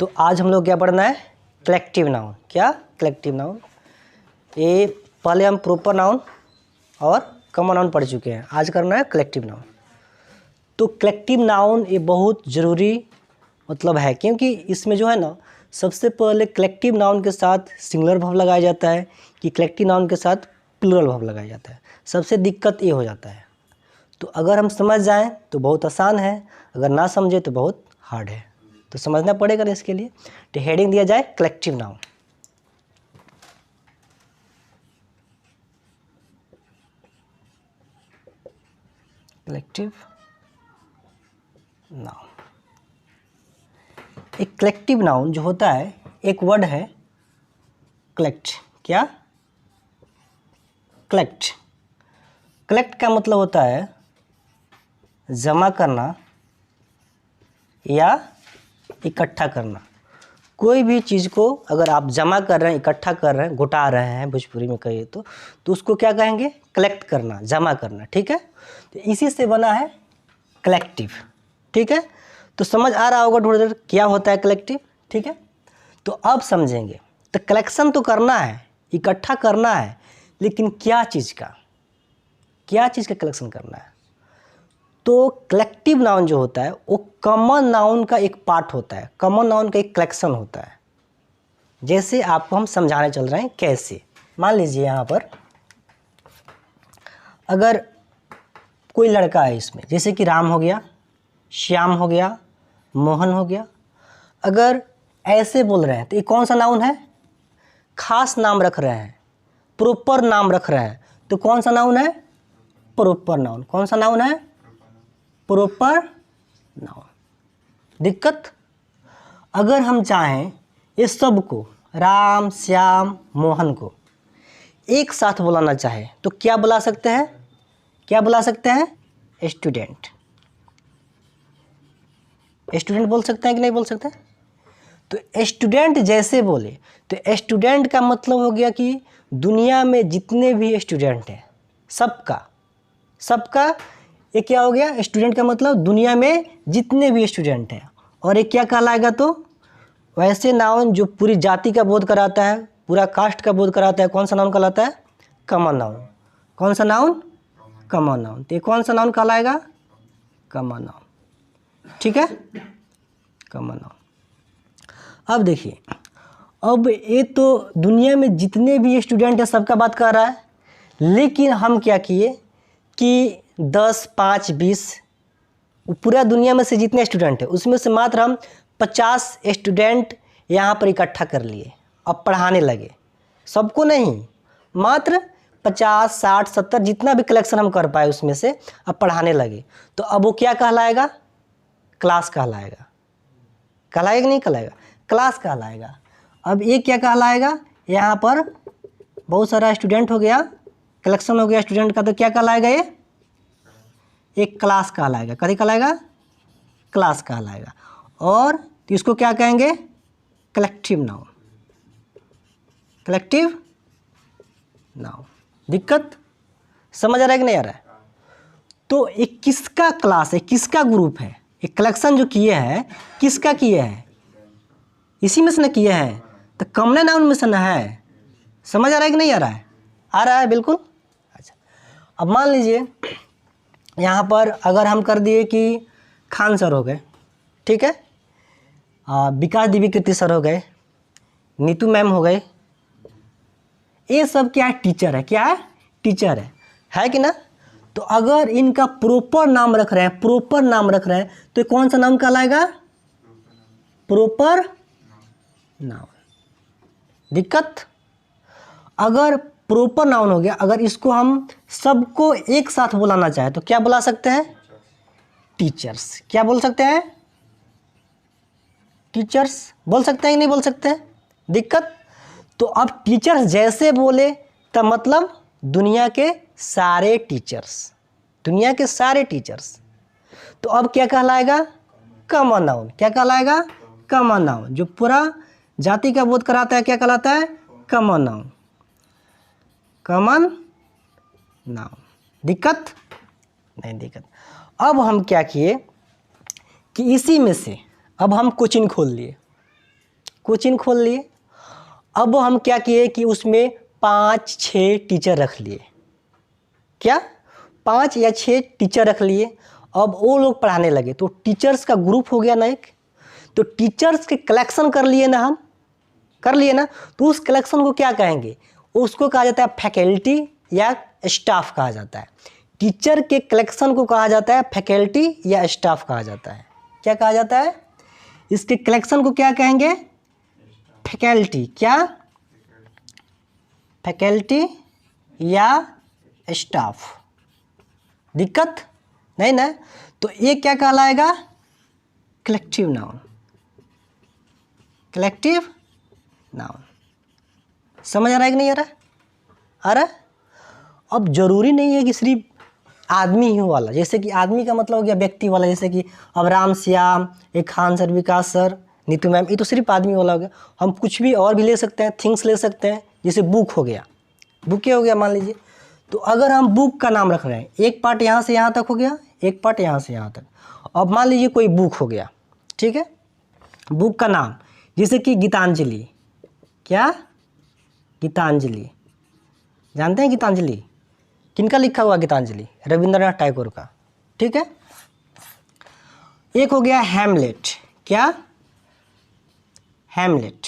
तो आज हम लोग क्या पढ़ना है, कलेक्टिव नाउन। क्या कलेक्टिव नाउन, ये पहले हम प्रॉपर नाउन और कॉमन नाउन पढ़ चुके हैं, आज करना है कलेक्टिव नाउन। तो कलेक्टिव नाउन ये बहुत ज़रूरी मतलब है, क्योंकि इसमें जो है ना सबसे पहले कलेक्टिव नाउन के साथ सिंगुलर वर्ब लगाया जाता है कि कलेक्टिव नाउन के साथ प्लूरल वर्ब लगाया जाता है। सबसे दिक्कत ये हो जाता है। तो अगर हम समझ जाएं तो बहुत आसान है, अगर ना समझे तो बहुत हार्ड है, तो समझना पड़ेगा ना इसके लिए। तो हेडिंग दिया जाए कलेक्टिव नाउन। कलेक्टिव नाउन, एक कलेक्टिव नाउन जो होता है, एक वर्ड है कलेक्ट। क्या कलेक्ट, कलेक्ट का मतलब होता है जमा करना या इकट्ठा करना। कोई भी चीज़ को अगर आप जमा कर रहे हैं, इकट्ठा कर रहे हैं, घुटा रहे हैं भोजपुरी में कहिए तो उसको क्या कहेंगे, कलेक्ट करना, जमा करना। ठीक है, तो इसी से बना है कलेक्टिव। ठीक है, तो समझ आ रहा होगा थोड़ी देर क्या होता है कलेक्टिव। ठीक है, तो अब समझेंगे। तो कलेक्शन तो करना है, इकट्ठा करना है, लेकिन क्या चीज़ का, क्या चीज़ का कलेक्शन करना है। तो कलेक्टिव नाउन जो होता है वो कॉमन नाउन का एक पार्ट होता है, कॉमन नाउन का एक कलेक्शन होता है। जैसे आपको हम समझाने चल रहे हैं कैसे। मान लीजिए यहाँ पर अगर कोई लड़का है इसमें, जैसे कि राम हो गया, श्याम हो गया, मोहन हो गया। अगर ऐसे बोल रहे हैं तो ये कौन सा नाउन है, खास नाम रख रहे हैं, प्रॉपर नाम रख रहे हैं, तो कौन सा नाउन है, प्रॉपर नाउन। कौन सा नाउन है, प्रॉपर नाउन। दिक्कत, अगर हम चाहें इस सब को, राम श्याम मोहन को एक साथ बुलाना चाहे तो क्या बुला सकते हैं, क्या बुला सकते हैं, स्टूडेंट। स्टूडेंट बोल सकते हैं कि नहीं बोल सकते। तो स्टूडेंट जैसे बोले तो स्टूडेंट का मतलब हो गया कि दुनिया में जितने भी स्टूडेंट हैं सबका, सबका ये क्या हो गया, स्टूडेंट का मतलब दुनिया में जितने भी स्टूडेंट हैं। और ये क्या कहलाएगा, तो वैसे नाउन जो पूरी जाति का बोध कराता है, पूरा कास्ट का बोध कराता है, कौन सा नाउन कहलाता है, कॉमन नाउन। कौन सा नाउन, कॉमन नाउन। तो ये कौन सा नाउन कहलाएगा, कॉमन नाउन। ठीक है, कॉमन नाउन। अब देखिए, अब ये तो दुनिया में जितने भी स्टूडेंट हैं सबका बात कर रहा है, लेकिन हम क्या किए कि 10, 5, 20 पूरा दुनिया में से जितने स्टूडेंट हैं उसमें से मात्र हम 50 स्टूडेंट यहाँ पर इकट्ठा कर लिए, अब पढ़ाने लगे। सबको नहीं, मात्र 50, 60, 70 जितना भी कलेक्शन हम कर पाए उसमें से अब पढ़ाने लगे। तो अब वो क्या कहलाएगा, क्लास कहलाएगा। कहलाएगा नहीं कहलाएगा, क्लास कहलाएगा। अब ये क्या कहलाएगा, यहाँ पर बहुत सारा स्टूडेंट हो गया, कलेक्शन हो गया स्टूडेंट का, तो क्या कहलाएगा, ये एक क्लास कहलाएगा। कभी कहलाएगा, क्लास कहलाएगा। और तो इसको क्या कहेंगे, कलेक्टिव नाउन, कलेक्टिव नाउन। दिक्कत समझ आ रहा है कि नहीं आ रहा है। तो एक किसका क्लास है, किसका ग्रुप है, एक कलेक्शन जो किए हैं किसका किए हैं, इसी में से न किए हैं, तो कॉमन नाउन में से न है। समझ आ रहा है कि नहीं आ रहा है, आ रहा है बिल्कुल। अच्छा, अब मान लीजिए यहाँ पर अगर हम कर दिए कि खान सर हो गए, ठीक है, विकास देवी कीर्ति सर हो गए, नीतू मैम हो गए, ये सब क्या है, टीचर है। क्या है, टीचर है कि ना। तो अगर इनका प्रॉपर नाम रख रहे हैं, प्रॉपर नाम रख रहे हैं, तो कौन सा नाम कहलाएगा, प्रॉपर नाउन। दिक्कत, अगर प्रॉपर नाउन हो गया, अगर इसको हम सबको एक साथ बुलाना चाहे तो क्या बुला सकते हैं, टीचर्स। क्या बोल सकते हैं, टीचर्स बोल सकते हैं कि नहीं बोल सकते हैं। दिक्कत, तो अब टीचर्स जैसे बोले तब मतलब दुनिया के सारे टीचर्स, दुनिया के सारे टीचर्स। तो अब क्या कहलाएगा, कॉमन नाउन। क्या कहलाएगा, कॉमन नाउन, जो पूरा जाति का बोध कराता है, क्या कहलाता है, कॉमन नाउन, कॉमन नाउन। दिक्कत नहीं, दिक्कत। अब हम क्या किए कि इसी में से अब हम कोचिंग खोल लिए। कोचिंग खोल लिए। अब हम क्या किए कि उसमें 5-6 टीचर रख लिए। क्या 5 या 6 टीचर रख लिए। अब वो लोग पढ़ाने लगे तो टीचर्स का ग्रुप हो गया ना एक। तो टीचर्स के कलेक्शन कर लिए ना हम, कर लिए ना। तो उस कलेक्शन को क्या कहेंगे, उसको कहा जाता है फैकल्टी या स्टाफ कहा जाता है। टीचर के कलेक्शन को कहा जाता है फैकल्टी या स्टाफ कहा जाता है। क्या कहा जाता है, इसके कलेक्शन को क्या कहेंगे, फैकल्टी। क्या, फैकल्टी या स्टाफ। दिक्कत नहीं ना। तो ये क्या कहलाएगा, कलेक्टिव नाउन। Collective noun. समझ आ रहा है कि नहीं आ रहा, आ रहा। अब जरूरी नहीं है कि सिर्फ आदमी ही वाला, जैसे कि आदमी का मतलब हो गया व्यक्ति वाला, जैसे कि अब राम श्याम, एक खान सर, विकास सर, नीतू मैम, ये तो सिर्फ आदमी वाला हो गया। हम कुछ भी और भी ले सकते हैं, थिंग्स ले सकते हैं, जैसे बुक हो गया। बुक क्या हो गया मान लीजिए। तो अगर हम बुक का नाम रख रहे हैं, एक पार्ट यहाँ से यहाँ तक हो गया, एक पार्ट यहाँ से यहाँ तक। अब मान लीजिए कोई बुक हो गया, ठीक है, बुक का नाम जैसे कि गीतांजलि। क्या, गीतांजलि। जानते हैं गीतांजलि किनका लिखा हुआ, गीतांजलि रविंद्रनाथ टैगोर का, ठीक है। एक हो गया हैमलेट। क्या, हैमलेट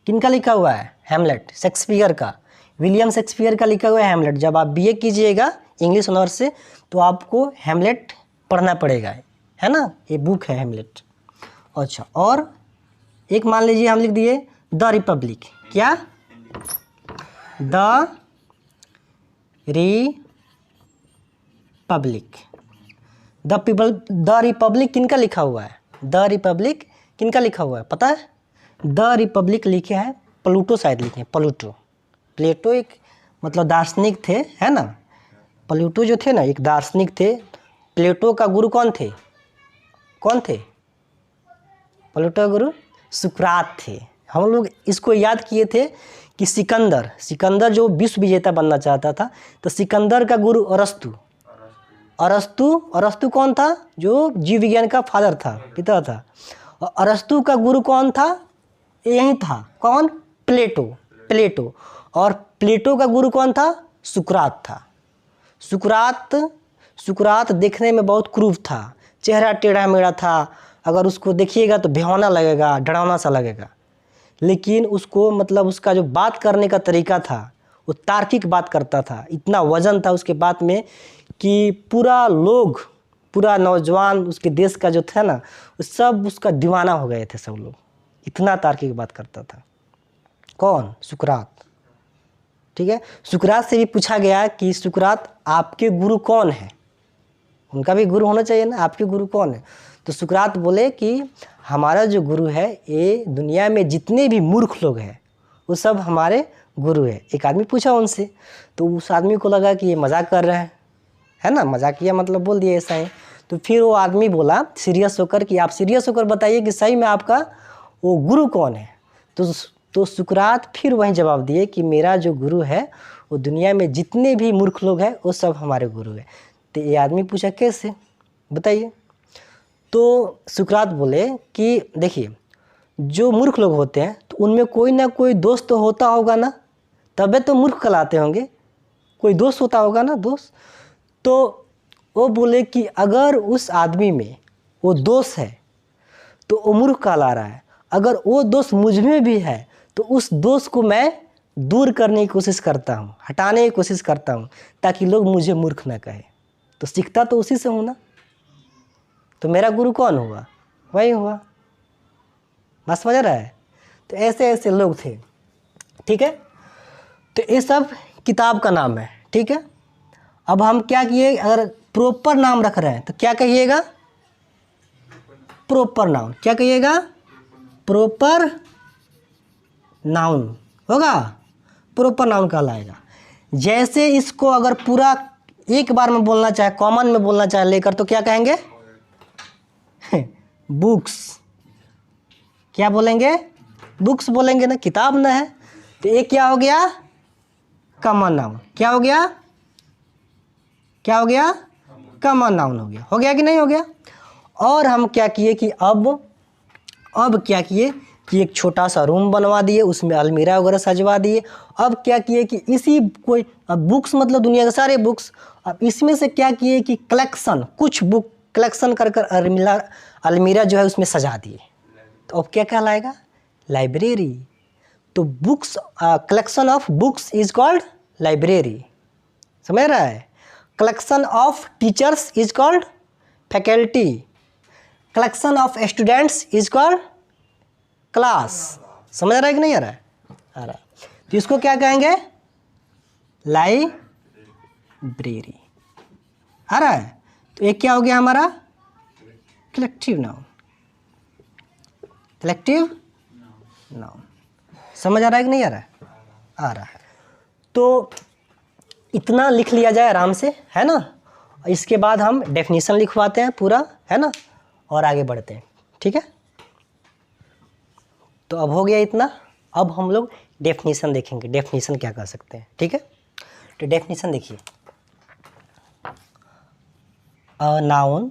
किनका लिखा हुआ है, हैमलेट शेक्सपियर का, विलियम शेक्सपियर का लिखा हुआ है हैमलेट। जब आप बीए कीजिएगा इंग्लिश ऑनर्स से तो आपको हैमलेट पढ़ना पड़ेगा, है ना, ये बुक है हैमलेट। अच्छा, और एक मान लीजिए हम लिख दिए द रिपब्लिक। क्या, द रिपब्लिक। द रिपब्लिक किनका लिखा हुआ है, द रिपब्लिक किनका लिखा हुआ है पता है, द रिपब्लिक लिखे हैं प्लूटो, शायद लिखे हैं प्लूटो। प्लेटो एक मतलब दार्शनिक थे, है ना। प्लूटो जो थे ना एक दार्शनिक थे। प्लेटो का गुरु कौन थे, कौन थे, प्लेटो का गुरु सुकरात थे। हम लोग इसको याद किए थे कि सिकंदर जो विश्व विजेता बनना चाहता था, तो सिकंदर का गुरु अरस्तु कौन था, जो जीव विज्ञान का फादर था, पिता था। और अरस्तु का गुरु कौन था, यही था, कौन, प्लेटो। और प्लेटो का गुरु कौन था, सुकरात था। सुकरात देखने में बहुत क्रूर था, चेहरा टेढ़ा मेढ़ा था। अगर उसको देखिएगा तो भयावना लगेगा, डरावना सा लगेगा। लेकिन उसको मतलब उसका जो बात करने का तरीका था वो तार्किक बात करता था। इतना वजन था उसके बात में कि पूरा नौजवान उसके देश का जो था ना, वो सब उसका दीवाना हो गए थे सब लोग। इतना तार्किक बात करता था। कौन, सुकरात, ठीक है। सुकरात से भी पूछा गया कि सुकरात आपके गुरु कौन है, उनका भी गुरु होना चाहिए ना, आपके गुरु कौन है। तो सुकरात बोले कि हमारा जो गुरु है, ये दुनिया में जितने भी मूर्ख लोग हैं वो सब हमारे गुरु है। एक आदमी पूछा उनसे, तो उस आदमी को लगा कि ये मजाक कर रहे हैं, है ना, मजाक किया मतलब बोल दिया ऐसा है। तो फिर वो आदमी बोला सीरियस होकर कि आप सीरियस होकर बताइए कि सही में आपका वो गुरु कौन है। तो सुकरात फिर वही जवाब दिए कि मेरा जो गुरु है वो दुनिया में जितने भी मूर्ख लोग हैं वो सब हमारे गुरु है। तो ये आदमी पूछा कैसे, बताइए। तो सुकरात बोले कि देखिए, जो मूर्ख लोग होते हैं तो उनमें कोई ना कोई दोस्त तो होता होगा ना, तबे तो मूर्ख कहलाते होंगे, कोई दोस्त होता होगा ना, दोस्त। तो वो बोले कि अगर उस आदमी में वो दोस्त है तो वो मूर्ख कहला रहा है। अगर वो दोस्त मुझ में भी है तो उस दोस्त को मैं दूर करने की कोशिश करता हूँ, हटाने की कोशिश करता हूँ, ताकि लोग मुझे मूर्ख ना कहे। तो सीखता तो उसी से हूँ ना। तो मेरा गुरु कौन हुआ, वही हुआ। बात समझ रहा है। तो ऐसे ऐसे लोग थे, ठीक है। तो ये सब किताब का नाम है, ठीक है। अब हम क्या किए, अगर प्रॉपर नाम रख रहे हैं तो क्या कहिएगा, प्रॉपर नाउन। क्या कहिएगा, प्रॉपर नाउन होगा, प्रॉपर नाउन कहलाएगा। जैसे इसको अगर पूरा एक बार में बोलना चाहे, कॉमन में बोलना चाहे लेकर, तो क्या कहेंगे, बुक्स। क्या बोलेंगे, बुक्स बोलेंगे ना, किताब ना है। तो ये क्या हो गया, कॉमन नाउन। क्या हो गया, क्या हो गया, कॉमन नाउन हो गया। हो गया कि नहीं हो गया। और हम क्या किए कि अब क्या किए, कि एक छोटा सा रूम बनवा दिए, उसमें अलमीरा वगैरह सजवा दिए। अब क्या किए कि इसी कोई, अब बुक्स मतलब दुनिया के सारे बुक्स, अब इसमें से क्या किए कि कलेक्शन, कुछ बुक कलेक्शन कर कर अलमीरा जो है उसमें सजा दिए। तो अब क्या कहलाएगा? लाइब्रेरी। तो books, collection of books is called library. समझ रहा है? Collection of teachers is called faculty. Collection of students is called class. समझ रहा है कि नहीं आ रहा है? आ रहा है। तो इसको क्या कहेंगे? लाइब्रेरी। आ रहा है? तो एक क्या हो गया हमारा? Collective noun. Collective noun. समझ आ रहा है कि नहीं आ रहा है? आ रहा है। तो इतना लिख लिया जाए आराम से, है ना? इसके बाद हम डेफिनेशन लिखवाते हैं पूरा, है ना, और आगे बढ़ते हैं। ठीक है? तो अब हो गया इतना। अब हम लोग डेफिनेशन देखेंगे, डेफिनेशन क्या कर सकते हैं। ठीक है? तो डेफिनेशन देखिए, a noun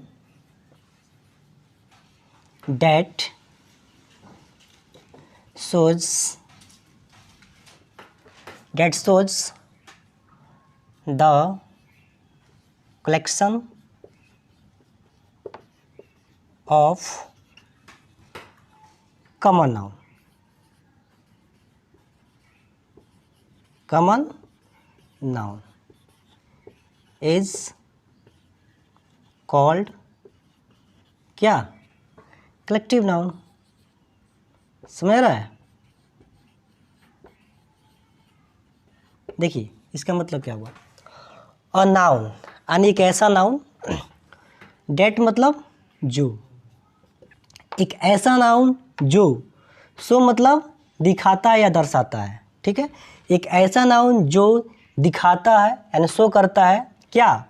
that shows the collection of common noun is called क्या? Collective noun. समझ रहा है? देखिए इसका मतलब क्या हुआ? अ नाउन यानी एक ऐसा नाउन, डेट मतलब जो, एक ऐसा नाउन जो, सो मतलब दिखाता है या दर्शाता है। ठीक है? एक ऐसा नाउन जो दिखाता है यानी शो करता है क्या?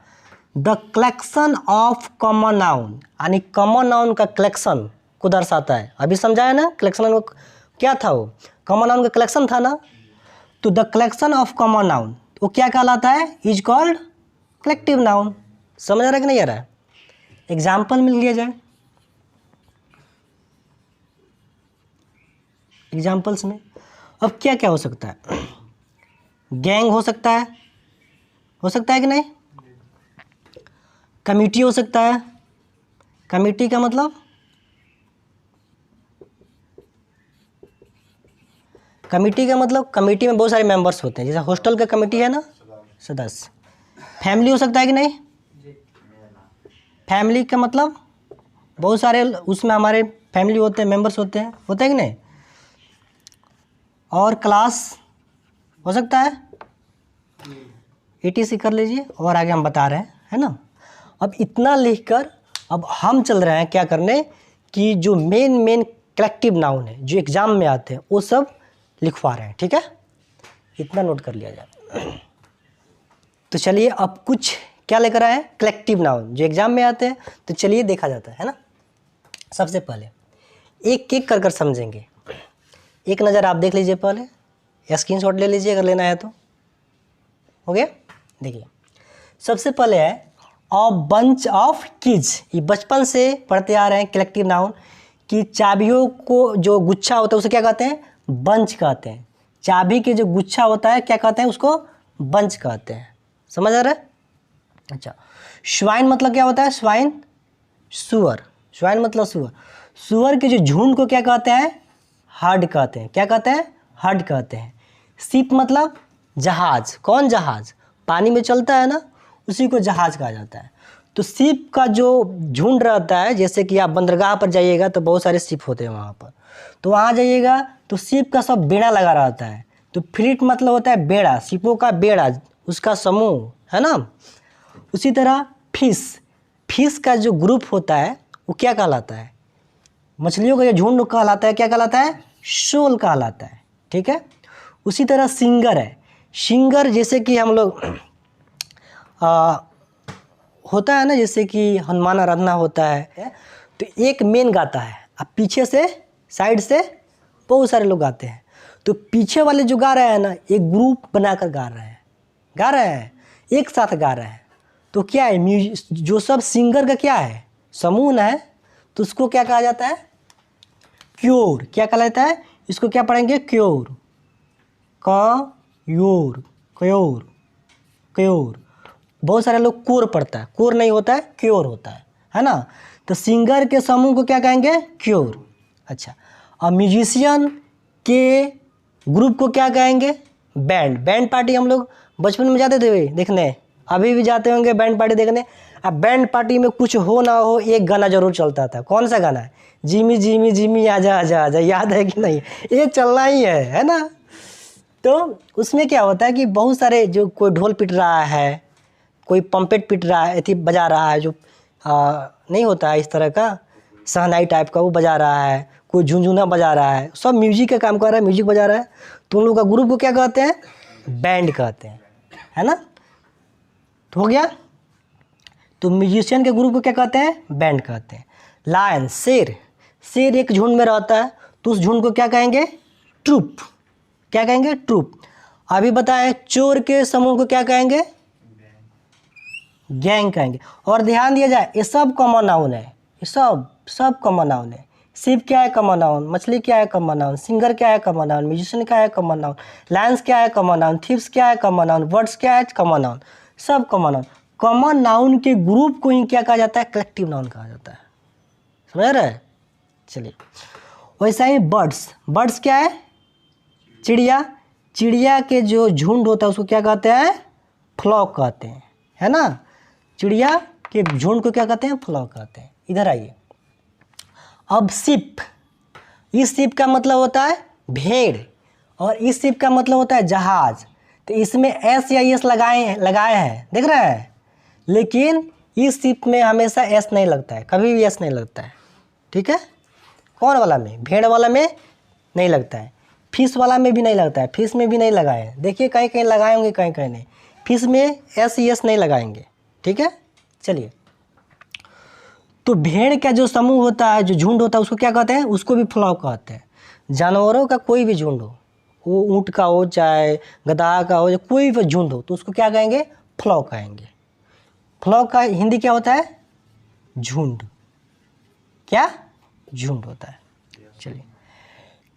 The collection of common noun, यानी कॉमन नाउन का कलेक्शन को दर्शाता है। अभी समझाया ना कलेक्शन क्या था? वो कॉमन नाउन का कलेक्शन था ना। तो the collection of common noun वो क्या कहलाता है? Is called collective noun. समझ आ रहा है कि नहीं आ रहा है? एग्जाम्पल मिल लिया जाए। एग्जाम्पल्स में अब क्या क्या हो सकता है? गैंग हो सकता है कि नहीं? कमिटी हो सकता है। कमिटी का मतलब, कमिटी में बहुत सारे मेंबर्स होते हैं, जैसे हॉस्टल का कमिटी है ना, सदस्य। फैमिली हो सकता है कि नहीं? फैमिली का मतलब बहुत सारे उसमें हमारे फैमिली होते हैं, मेंबर्स होते हैं कि नहीं? और क्लास हो सकता है। ETC कर लीजिए और आगे हम बता रहे हैं, है ना? अब इतना लिखकर अब हम चल रहे हैं क्या करने कि जो मेन कलेक्टिव नाउन है जो एग्जाम में आते हैं वो सब लिखवा रहे हैं। ठीक है? इतना नोट कर लिया जाए। तो चलिए अब कुछ क्या लेकर आए हैं? कलेक्टिव नाउन जो एग्जाम में आते हैं। तो चलिए देखा जाता है ना? सबसे पहले एक एक कर समझेंगे। एक नज़र आप देख लीजिए पहले, या स्क्रीनशॉट ले लीजिए अगर लेना है तो। हो गया? देखिए सबसे पहले है अ बंच ऑफ कीज। ये बचपन से पढ़ते आ रहे हैं कलेक्टिव नाउन कि चाबियों को जो गुच्छा होता है उसे क्या कहते हैं? बंच कहते हैं। चाबी के जो गुच्छा होता है क्या कहते हैं? उसको बंच कहते हैं। समझ आ रहा है? अच्छा, स्वाइन मतलब क्या होता है? स्वाइन सुअर। स्वाइन मतलब सुअर। सुअर के जो झुंड को क्या कहते हैं? हर्ड कहते हैं। क्या कहते हैं? हर्ड कहते हैं। शिप मतलब जहाज। कौन जहाज? पानी में चलता है ना, उसी को जहाज कहा जाता है। तो शिप का जो झुंड रहता है, जैसे कि आप बंदरगाह पर जाइएगा तो बहुत सारे शिप होते हैं वहाँ पर, तो वहाँ जाइएगा तो शिप का सब बेड़ा लगा रहता है। तो फ्लीट मतलब होता है बेड़ा, शिपों का बेड़ा, उसका समूह, है ना? उसी तरह फिश का जो ग्रुप होता है वो क्या कहलाता है? मछलियों का जो झुंड कहलाता है क्या कहलाता है? शोल कहलाता है। ठीक है? उसी तरह सिंगर है। सिंगर जैसे कि हम लोग होता है ना, जैसे कि हनुमान आराधना होता है, तो एक मेन गाता है, अब पीछे से साइड से बहुत सारे लोग गाते हैं। तो पीछे वाले जो गा रहे हैं ना, एक ग्रुप बनाकर गा रहे हैं, एक साथ गा रहे हैं। तो क्या है? जो सब सिंगर का क्या है? समूह है। तो उसको क्या कहा जाता है? क्योर, क्या कहलाता है, इसको क्या पढ़ेंगे, क्योर, क्योर, क्योर, क्योर। बहुत सारे लोग कोर पढ़ता है, कोर नहीं होता है, क्योर होता है ना। तो सिंगर के समूह को क्या कहेंगे, क्योर। अच्छा, और म्यूजिशियन के ग्रुप को क्या कहेंगे, बैंड। बैंड पार्टी हम लोग बचपन में जाते थे देखने, अभी भी जाते होंगे बैंड पार्टी देखने। अब बैंड पार्टी में कुछ हो ना हो एक गाना जरूर चलता था। कौन सा गाना है, जिमी जिमी जिमी आजा आजा आजा, याद है कि नहीं, ये चलना ही है ना। तो उसमें क्या होता है कि बहुत सारे, जो कोई ढोल पिट रहा है, कोई पंपेट पिट रहा है, एथी बजा रहा है, जो नहीं होता है इस तरह का शहनाई टाइप का, वो बजा रहा है, कोई झुनझुना बजा रहा है, सब म्यूजिक का काम कर रहा है, म्यूजिक बजा रहा है। तो उन लोग का ग्रुप को क्या कहते हैं, बैंड कहते हैं, है ना। तो हो गया। तो म्यूजिशियन के ग्रुप को क्या कहते हैं, बैंड कहते हैं। लायन, शेर, शेर एक झुंड में रहता है, तो उस झुंड को क्या कहेंगे, ट्रूप। क्या कहेंगे, ट्रूप। अभी बताएं, चोर के समूह को क्या कहेंगे, गैंग कहेंगे। और ध्यान दिया जाए, ये सब कॉमन नाउन है, ये सब कॉमन नाउन है। शिप क्या है, कॉमन नाउन। मछली क्या है, कॉमन नाउन। सिंगर क्या है, कॉमन नाउन। म्यूजिशियन क्या है, कॉमन नाउन। लायंस क्या है, कॉमन नाउन। थीव्स क्या है, कॉमन नाउन। बर्ड्स क्या है, कॉमन नाउन। सब कॉमन नाउन। कॉमन नाउन के ग्रुप को ही क्या कहा जाता है, कलेक्टिव नाउन कहा जाता है। समझ रहे। चलिए, वैसा ही बर्ड्स, बर्ड्स क्या है, चिड़िया। चिड़िया के जो झुंड होता है उसको क्या कहते हैं, फ्लॉक कहते हैं, है ना। चिड़िया के झुंड को क्या कहते हैं, फ्लॉक कहते हैं। इधर आइए, अब शिप, इस शिप का मतलब होता है भेड़, और इस शिप का मतलब होता है जहाज। तो इसमें एस या एस लगाए हैं, देख रहे हैं। लेकिन इस शिप में हमेशा एस नहीं लगता है, कभी भी एस नहीं लगता है, ठीक है। कौन वाला में, भेड़ वाला में नहीं लगता है, फिश वाला में भी नहीं लगता है, फिश में भी नहीं लगाए हैं। देखिए कहीं कहीं लगाए होंगे, कहीं कहीं नहीं। फिश में एस एस नहीं लगाएंगे, ठीक है। चलिए, तो भेड़ का जो समूह होता है, जो झुंड होता है, उसको क्या कहते हैं, उसको भी फ्लॉक कहते हैं। जानवरों का कोई भी झुंड हो, वो ऊँट का हो चाहे गधा का हो, या कोई भी झुंड हो, तो उसको क्या कहेंगे, फ्लॉक कहेंगे। फ्लॉक का हिंदी क्या होता है, झुंड। क्या, झुंड होता है। चलिए,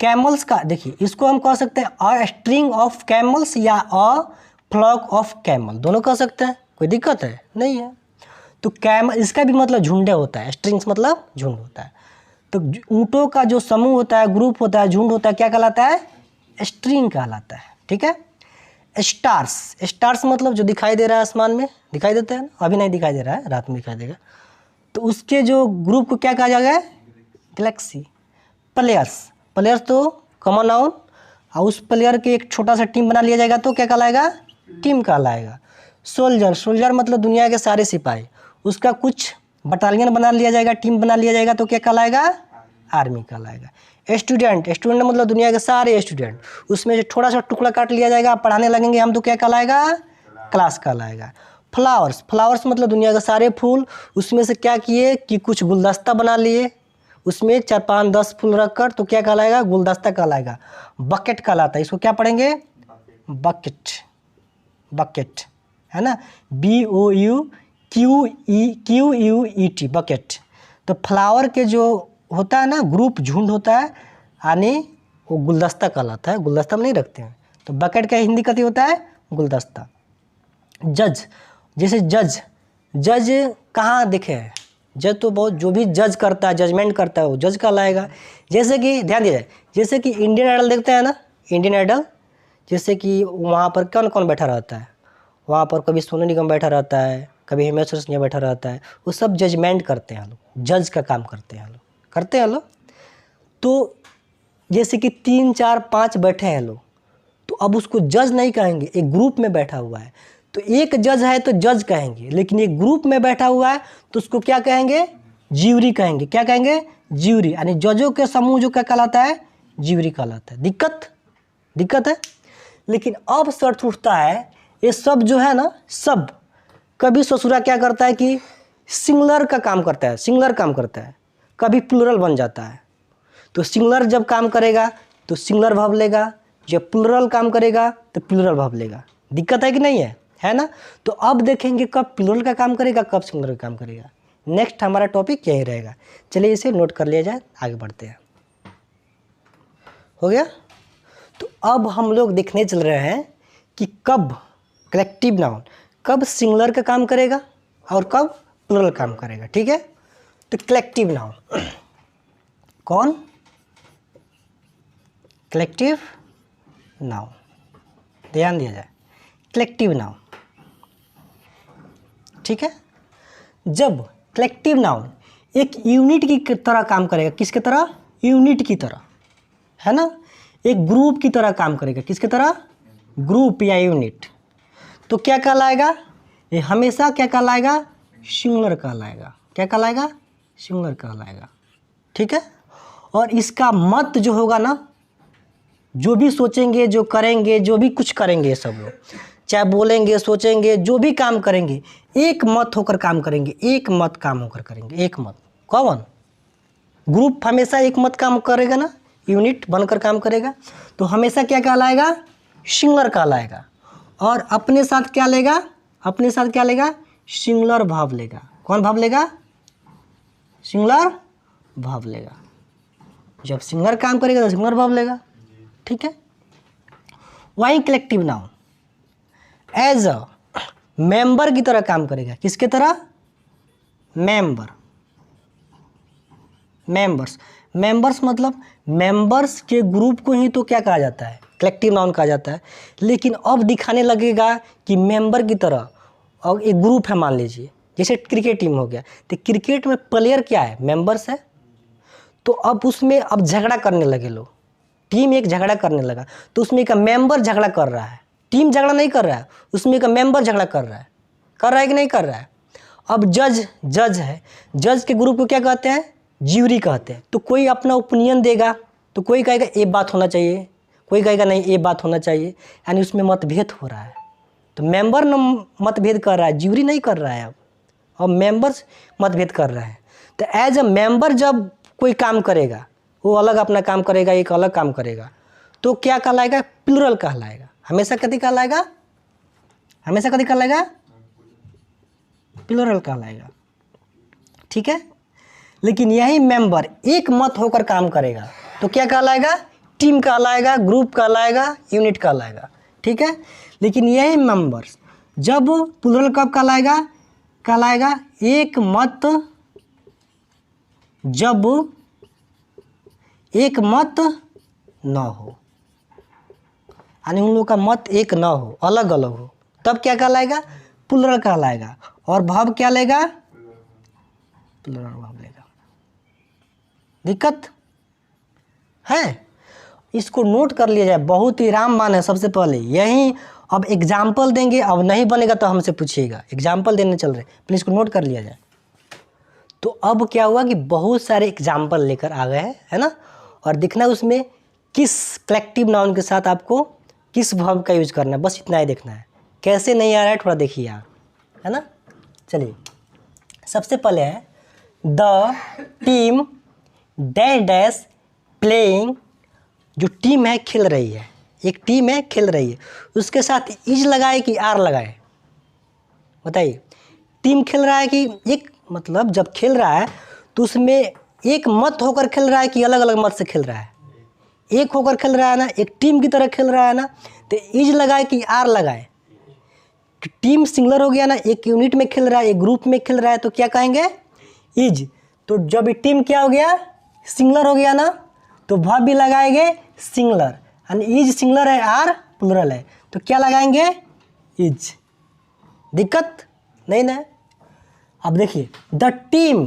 कैमल्स का देखिए, इसको हम कह सकते हैं अ स्ट्रिंग ऑफ कैमल्स या अ फ्लॉक ऑफ कैमल, दोनों कह सकते हैं, कोई दिक्कत है नहीं है। तो कैमल, इसका भी मतलब झुंडे होता है, स्ट्रिंग्स मतलब झुंड होता है। तो ऊँटों का जो समूह होता है, ग्रुप होता है, झुंड होता है, क्या कहलाता है, स्ट्रिंग कहलाता है, ठीक है। स्टार्स, स्टार्स मतलब जो दिखाई दे रहा है आसमान में, दिखाई देता है ना, अभी नहीं दिखाई दे रहा है, रात में दिखाई देगा। तो उसके जो ग्रुप को क्या कहा जाएगा, गैलेक्सी। प्लेयर्स, प्लेयर्स तो कॉमन नाउन, और उस प्लेयर के एक छोटा सा टीम बना लिया जाएगा तो क्या कहलाएगा, टीम कहलाएगा। सोल्जर, सोल्जर मतलब दुनिया के सारे सिपाही, उसका कुछ बटालियन बना लिया जाएगा, टीम बना लिया जाएगा तो क्या कहलाएगा, आर्मी कहलाएगा। स्टूडेंट, स्टूडेंट मतलब दुनिया के सारे स्टूडेंट, उसमें जो थोड़ा सा टुकड़ा काट लिया जाएगा, पढ़ाने लगेंगे हम तो क्या कहलाएगा, क्लास कहलाएगा। फ्लावर्स, फ्लावर्स मतलब दुनिया के सारे फूल, उसमें से क्या किए कि कुछ गुलदस्ता बना लिए, उसमें 4, 5, 10 फूल रखकर, तो क्या कहलाएगा, गुलदस्ता कहलाएगा। बकेट कहलाता है, इसको क्या पढ़ेंगे, बकेट, बकेट, है ना, BOUQUET, बकेट। तो फ्लावर के जो होता है ना ग्रुप, झुंड होता है, यानी वो गुलदस्ता कहलाता है, गुलदस्ता में नहीं रखते हैं। तो बकेट का हिंदी कथी होता है, गुलदस्ता। जज, जैसे जज, जज कहाँ दिखे हैं, जज तो बहुत, जो भी जज करता है, जजमेंट करता है, वो जज कहलाएगा। जैसे कि ध्यान दिया जाए, जैसे कि इंडियन आइडल देखते हैं ना, इंडियन आइडल, जैसे कि वहाँ पर कौन कौन बैठा रहता है, वहाँ पर कभी सोनू निगम बैठा रहता है, कभी हिमेश रेशमिया बैठा रहता है, वो सब जजमेंट करते हैं लोग, जज का काम करते हैं लोग, करते हैं लोग। तो जैसे कि 3, 4, 5 बैठे हैं लोग, तो अब उसको जज नहीं कहेंगे, एक ग्रुप में बैठा हुआ है तो एक जज है तो जज कहेंगे, लेकिन एक ग्रुप में बैठा हुआ है तो उसको क्या कहेंगे, ज्यूरी कहेंगे। क्या कहेंगे, ज्यूरी, यानी जजों के समूह जो क्या कहलाता है, ज्यूरी कहलाता है। दिक्कत है। लेकिन अब शर्त उठता है, ये सब जो है ना, सब कभी ससुरा क्या करता है कि सिंगुलर का काम करता है, सिंगुलर काम करता है, कभी प्लूरल बन जाता है। तो सिंगुलर जब काम करेगा तो सिंगुलर वर्ब लेगा, जब प्लूरल काम करेगा तो प्लूरल वर्ब लेगा। दिक्कत है कि नहीं है ना। तो अब देखेंगे कब प्लूरल का काम करेगा, कब सिंगुलर का काम करेगा। नेक्स्ट हमारा टॉपिक यही रहेगा। चलिए इसे नोट कर लिया जाए, आगे बढ़ते हैं। हो गया। तो अब हम लोग देखने चल रहे हैं कि कब कलेक्टिव नाउन कब सिंगुलर का काम करेगा और कब प्लूरल काम करेगा। ठीक है, तो कलेक्टिव नाउन कौन, कलेक्टिव नाउन, ध्यान दिया जाए, कलेक्टिव नाउन। ठीक है, जब कलेक्टिव नाउन एक यूनिट की तरह काम करेगा, किसके तरह, यूनिट की तरह, है ना, एक ग्रुप की तरह काम करेगा, किसके तरह, ग्रुप या यूनिट, तो क्या कहलाएगा, ये हमेशा क्या कहलाएगा, सिंगुलर कहलाएगा। क्या कहलाएगा, सिंगुलर कहलाएगा। ठीक है, और इसका मत जो होगा ना, जो भी सोचेंगे, जो करेंगे, जो भी कुछ करेंगे सब लोग, चाहे बोलेंगे, सोचेंगे, जो भी काम करेंगे, एक मत होकर काम करेंगे, एक मत काम होकर करेंगे, एक मत। कौन, ग्रुप हमेशा एक मत काम करेगा ना, यूनिट बनकर काम करेगा, तो हमेशा क्या कहलाएगा, सिंगुलर कहलाएगा। और अपने साथ क्या लेगा, अपने साथ क्या लेगा, सिंगुलर भाव लेगा। कौन भाव लेगा, सिंगुलर भाव लेगा। जब सिंगुलर काम करेगा तो सिंगुलर भाव लेगा। ठीक है, वहीं collective noun as a member की तरह काम करेगा। किसके तरह, मेंबर, मेंबर्स, मेंबर्स मतलब मेंबर्स के ग्रुप को ही तो क्या कहा जाता है, कलेक्टिव नाउन कहा जाता है। लेकिन अब दिखाने लगेगा कि मेंबर की तरह, और एक ग्रुप है मान लीजिए, जैसे क्रिकेट टीम हो गया, तो क्रिकेट में प्लेयर क्या है, मेंबर्स है। तो अब उसमें अब झगड़ा करने लगे लोग, टीम एक झगड़ा करने लगा, तो उसमें एक मेंबर झगड़ा कर रहा है, टीम झगड़ा नहीं कर रहा है, उसमें एक मेंबर झगड़ा कर रहा है कि नहीं कर रहा है। अब जज है, जज के ग्रुप को क्या कहते हैं, ज्यूरी कहते हैं। तो कोई अपना ओपिनियन देगा, तो कोई कहेगा ये बात होना चाहिए, कोई कहेगा नहीं ये बात होना चाहिए, यानी उसमें मतभेद हो रहा है। तो मेंबर न मतभेद कर रहा है, ज्यूरी नहीं कर रहा है अब मेंबर्स मतभेद कर रहा है। तो एज अ मेंबर जब कोई काम करेगा, वो अलग अपना काम करेगा, एक अलग काम करेगा, तो क्या कहलाएगा, प्लूरल कहलाएगा। हमेशा कभी कहलाएगा, हमेशा कभी कहलाएगा, प्लूरल कहलाएगा। ठीक है, लेकिन यही मेंबर एक मत होकर काम करेगा तो क्या कहलाएगा, टीम कहलाएगा, ग्रुप कहलाएगा, यूनिट कहलाएगा। ठीक है, लेकिन यही मेंबर्स जब प्लूरल कब कहलाएगा, कहलाएगा एक मत, जब एक मत न हो, यानी उन लोगों का मत एक न हो, अलग अलग हो, तब क्या कहलाएगा, प्लूरल कहलाएगा। और भाव क्या लेगा, प्लूरल भाव लेगा। दिक्कत है, इसको नोट कर लिया जाए, बहुत ही रामबाण है। सबसे पहले यही, अब एग्जाम्पल देंगे, अब नहीं बनेगा तो हमसे पूछिएगा, एग्जाम्पल देने चल रहे, प्लीज़ इसको नोट कर लिया जाए। तो अब क्या हुआ कि बहुत सारे एग्जाम्पल लेकर आ गए हैं, है ना, और देखना उसमें किस कलेक्टिव नाउन के साथ आपको किस वर्ब का यूज करना है, बस इतना ही देखना है। कैसे नहीं आ रहा है थोड़ा देखिए आप, है ना। चलिए, सबसे पहले है the team dash dash playing, जो टीम है खेल रही है, एक टीम है खेल रही है, उसके साथ इज लगाए कि आर लगाए, बताइए। टीम खेल रहा है कि एक, मतलब जब खेल रहा है तो उसमें एक मत होकर खेल रहा है कि अलग अलग मत से खेल रहा है, एक होकर खेल रहा है ना, एक टीम की तरह खेल रहा है ना, तो इज लगाए कि आर लगाए। टीम सिंगुलर हो गया ना, एक यूनिट में खेल रहा है, एक ग्रुप में खेल रहा है, तो क्या कहेंगे, इज। तो जब टीम क्या हो गया, सिंगुलर हो गया ना, तो वर्ब भी लगाएंगे सिंगुलर, यानी इज सिंगुलर है, आर प्लूरल है, तो क्या लगाएंगे, इज। दिक्कत नहीं ना। अब देखिए, द टीम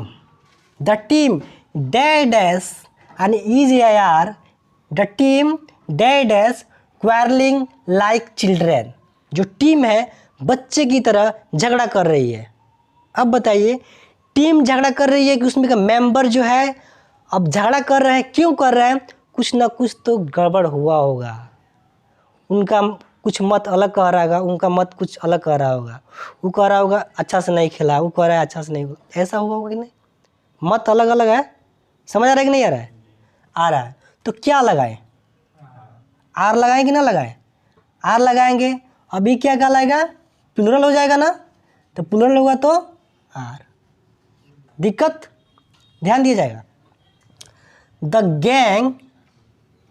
डैश डैश यानी इज या are, the team dash dash quarrelling like children, जो टीम है बच्चे की तरह झगड़ा कर रही है। अब बताइए, टीम झगड़ा कर रही है कि उसमें का मेंबर जो है अब झगड़ा कर रहे हैं, क्यों कर रहे हैं, कुछ ना कुछ तो गड़बड़ हुआ होगा, उनका कुछ मत अलग कह रहा होगा, उनका मत कुछ अलग कह रहा होगा, वो कह रहा होगा अच्छा से नहीं खेला, वो कह रहा है अच्छा से नहीं, ऐसा हुआ होगा कि नहीं, मत अलग अलग है। समझ आ रहा है कि नहीं आ रहा है, आ रहा है। तो क्या लगाएं, आर लगाएं कि ना लगाएं, आर लगाएंगे, अभी क्या कहलाएगा, प्लूरल हो जाएगा ना, तो प्लूरल होगा तो आर। दिक्कत, ध्यान दिया जाएगा। The gang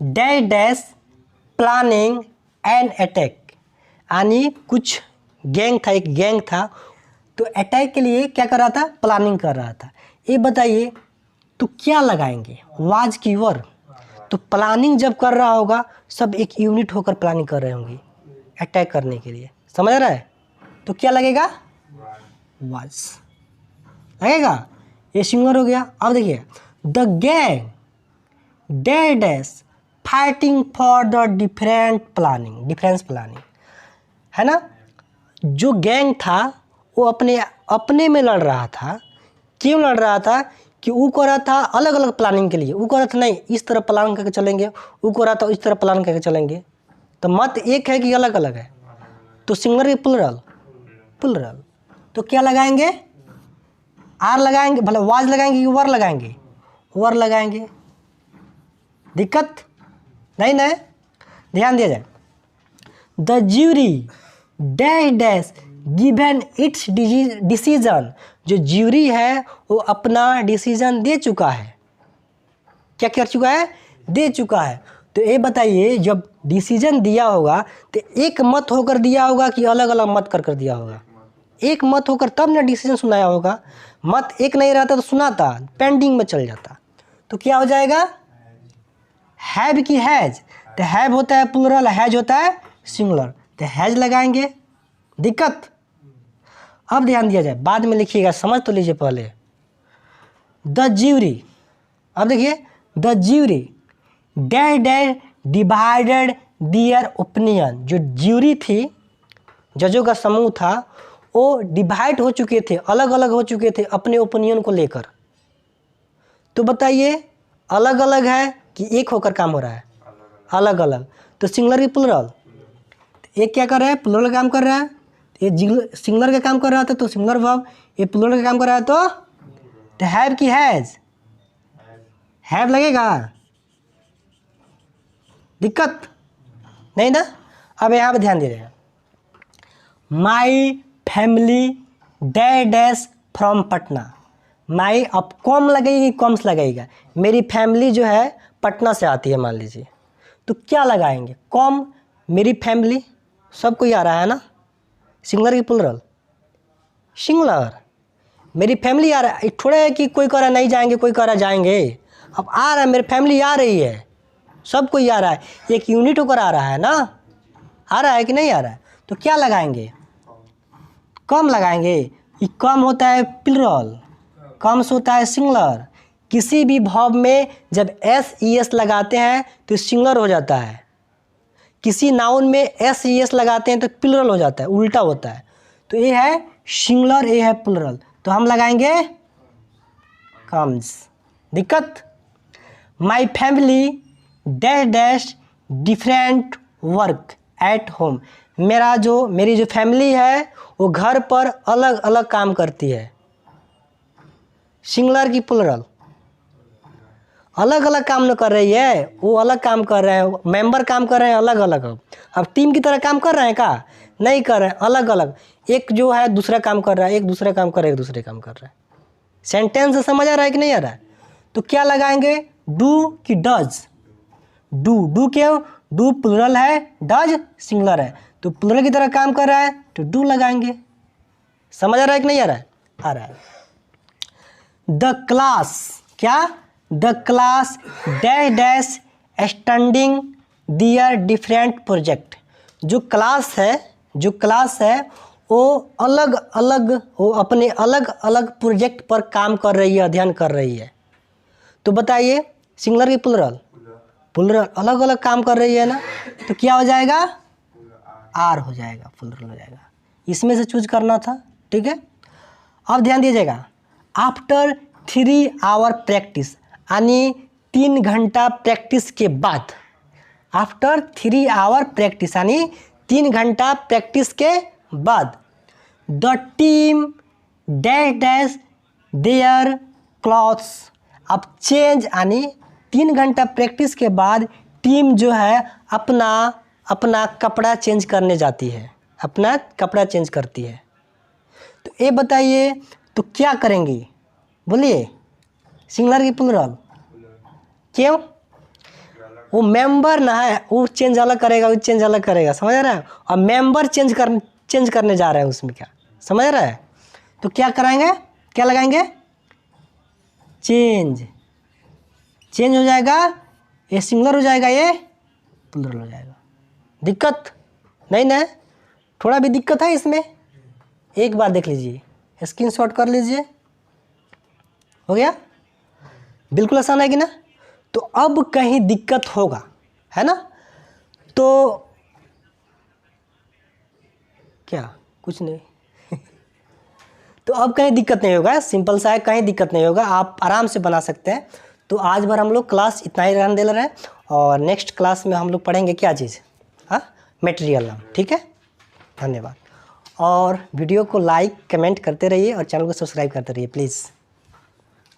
dash dash planning an attack, यानी कुछ गैंग था, एक गैंग था, तो अटैक के लिए क्या कर रहा था, प्लानिंग कर रहा था। ये बताइए तो क्या लगाएंगे, वाज कीवर्ड। तो प्लानिंग जब कर रहा होगा सब एक यूनिट होकर प्लानिंग कर रहे होंगे अटैक करने के लिए, समझ रहा है। तो क्या लगेगा, वाज लगेगा, ये सिंगुलर हो गया। अब देखिए the gang dash dash fighting for the difference planning, है ना। जो गैंग था वो अपने में लड़ रहा था। क्यों लड़ रहा था, कि वो कर रहा था अलग अलग प्लानिंग के लिए, वो कर रहा था नहीं इस तरह प्लान करके चलेंगे, वो कर रहा था इस तरह प्लान करके चलेंगे। तो मत एक है कि अलग अलग है, तो सिंगुलर या प्लुरल। तो क्या लगाएंगे, आर लगाएंगे, भले वाज लगाएंगे कि वर लगाएंगे, वर लगाएंगे, दिक्कत नहीं ना, ध्यान दिया जाए। The jury dash dash given it's decision, जो ज्यूरी है वो अपना डिसीजन दे चुका है। क्या कर चुका है, दे चुका है। तो ये बताइए जब डिसीजन दिया होगा तो एक मत होकर दिया होगा कि अलग अलग मत कर दिया होगा, एक मत होकर तब ना डिसीजन सुनाया होगा। मत एक नहीं रहता तो सुनाता, पेंडिंग में चल जाता। तो क्या हो जाएगा, हैव की हैज, तो हैव होता है प्लुरल, हैज होता है सिंगुलर, तो हैज लगाएंगे, दिक्कत। अब ध्यान दिया जाए, बाद में लिखिएगा, समझ तो लीजिए पहले। द ज्यूरी, अब देखिए the jury dash dash divided their opinion, जो ज्यूरी थी, जजों का समूह था, वो डिवाइड हो चुके थे, अलग अलग हो चुके थे अपने ओपिनियन को लेकर। तो बताइए अलग अलग है कि एक होकर काम हो रहा है, अलग अलग। तो सिंगुलर की प्लुरल, एक क्या कर रहा है, प्लुरल का काम कर रहा है, ये सिंगुलर का काम कर रहा था तो सिंगुलर वर्ब, ये प्लुरल का काम कर रहा है तो हैव की हैज, हैव लगेगा, दिक्कत नहीं ना। अब यहाँ पे ध्यान दीजिएगा, my family dash dash from Patna, my अब कॉम लगेगी, कॉम्स लगेगा, मेरी फैमिली जो है पटना से आती है मान लीजिए, तो क्या लगाएंगे, कॉम, मेरी फैमिली, सबको ही आ रहा है ना, सिंगुलर की प्लुरल, सिंगुलर, मेरी फैमिली आ रहा है, थोड़ा है कि कोई कह रहा नहीं जाएंगे, कोई कह रहा जाएंगे, अब आ रहा है, मेरी फैमिली आ रही है, सबको ही आ रहा है, एक यूनिट होकर आ रहा है ना, आ रहा है कि नहीं आ रहा है। तो क्या लगाएंगे, कम लगाएंगे, ये कम होता है प्लुरल, कम्स होता है सिंगुलर। किसी भी वर्ब में जब एस ई एस लगाते हैं तो सिंगुलर हो जाता है, किसी नाउन में एस ई एस लगाते हैं तो प्लुरल हो जाता है, उल्टा होता है। तो ये है सिंगुलर, ये है प्लुरल, तो हम लगाएंगे कम्स, दिक्कत। माई family dash dash different work at home, मेरी जो फैमिली है वो घर पर अलग अलग काम करती है, सिंगुलर की प्लुरल, अलग अलग काम न कर रही है, वो अलग काम कर रहे हैं, मेंबर काम कर रहे हैं अलग अलग। अब टीम की तरह काम कर रहे हैं का, नहीं कर रहे हैं, अलग अलग, एक जो है दूसरा काम कर रहा है, एक दूसरा काम कर रहा है, एक दूसरे काम कर रहा है। सेंटेंस समझ आ रहा है कि नहीं आ रहा है। तो क्या लगाएंगे, डू की डज, डू क्यों, डू प्लुरल है, डज सिंगुलर है, तो प्लुरल की तरह काम कर रहा है तो डू लगाएंगे। समझ आ रहा है कि नहीं आ रहा है, आ रहा है। द क्लास, क्या, the class dash dash standing their different project, जो क्लास है वो अलग अलग, वो अपने अलग अलग प्रोजेक्ट पर काम कर रही है, अध्ययन कर रही है। तो बताइए सिंगुलर की प्लुरल, प्लुरल, अलग अलग काम कर रही है ना, तो क्या हो जाएगा, आर हो जाएगा, प्लुरल हो जाएगा। इसमें से चूज करना था, ठीक है। अब ध्यान दीजिएगा, आफ्टर 3 आवर प्रैक्टिस, यानी 3 घंटा प्रैक्टिस के बाद, आफ्टर 3 आवर प्रैक्टिस यानी 3 घंटा प्रैक्टिस के बाद, the team dash dash there clothes, अब चेंज यानी 3 घंटा प्रैक्टिस के बाद टीम जो है अपना कपड़ा चेंज करने जाती है, अपना कपड़ा चेंज करती है। तो ये बताइए तो क्या करेंगी, बोलिए, सिंगुलर की प्लुरल, क्यों, वो मेंबर ना है, वो चेंज अलग करेगा, वो चेंज अलग करेगा, समझ रहा है। और मेंबर चेंज करने जा रहा है उसमें, क्या समझ रहा है। तो क्या कराएंगे, क्या लगाएंगे, चेंज हो जाएगा, ये सिंगुलर हो जाएगा, ये प्लूरल हो जाएगा। दिक्कत नहीं ना, थोड़ा भी दिक्कत है इसमें, एक बार देख लीजिए, स्क्रीनशॉट कर लीजिए, हो गया, बिल्कुल आसान है कि ना। तो अब कहीं दिक्कत होगा, है ना, तो क्या, कुछ नहीं तो अब कहीं दिक्कत नहीं होगा, सिंपल सा है, कहीं दिक्कत नहीं होगा, आप आराम से बना सकते हैं। तो आज भर हम लोग क्लास इतना ही रहने दे रहे हैं, और नेक्स्ट क्लास में हम लोग पढ़ेंगे क्या चीज़, हाँ, मटेरियल नाम, ठीक है। धन्यवाद, और वीडियो को लाइक कमेंट करते रहिए और चैनल को सब्सक्राइब करते रहिए प्लीज़।